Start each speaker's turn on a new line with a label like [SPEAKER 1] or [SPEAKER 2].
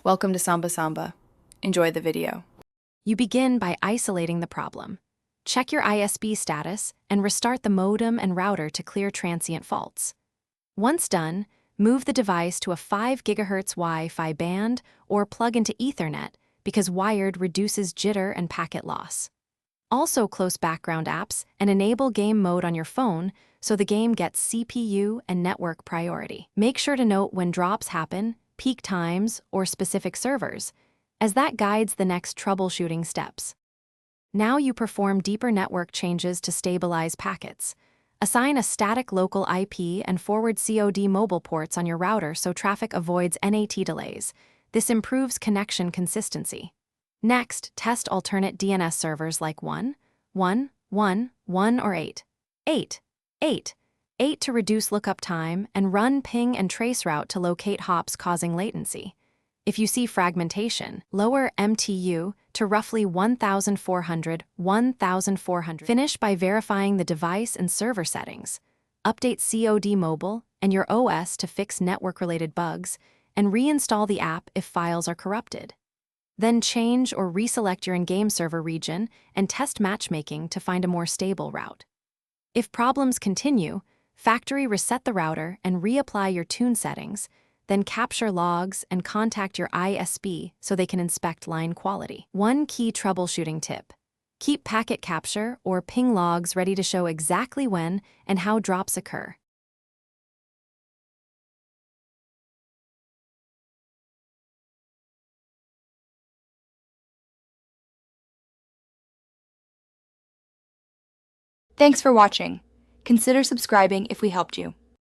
[SPEAKER 1] Welcome to Samba Samba. Enjoy the video.
[SPEAKER 2] You begin by isolating the problem. Check your ISP status and restart the modem and router to clear transient faults. Once done, move the device to a 5 GHz Wi-Fi band or plug into Ethernet because wired reduces jitter and packet loss. Also close background apps and enable game mode on your phone so the game gets CPU and network priority. Make sure to note when drops happen, peak times, or specific servers, as that guides the next troubleshooting steps. Now you perform deeper network changes to stabilize packets. Assign a static local IP and forward COD mobile ports on your router so traffic avoids NAT delays. This improves connection consistency. Next, test alternate DNS servers like 1, 1, 1, 1, or 8. 8, 8, 8 to reduce lookup time, and run ping and trace route to locate hops causing latency. If you see fragmentation, lower MTU to roughly 1,400. Finish by verifying the device and server settings. Update COD Mobile and your OS to fix network-related bugs, and reinstall the app if files are corrupted. Then change or reselect your in-game server region and test matchmaking to find a more stable route. If problems continue, factory reset the router and reapply your tune settings, then capture logs and contact your ISP so they can inspect line quality. One key troubleshooting tip: keep packet capture or ping logs ready to show exactly when and how drops occur.
[SPEAKER 3] Thanks for watching. Consider subscribing if we helped you.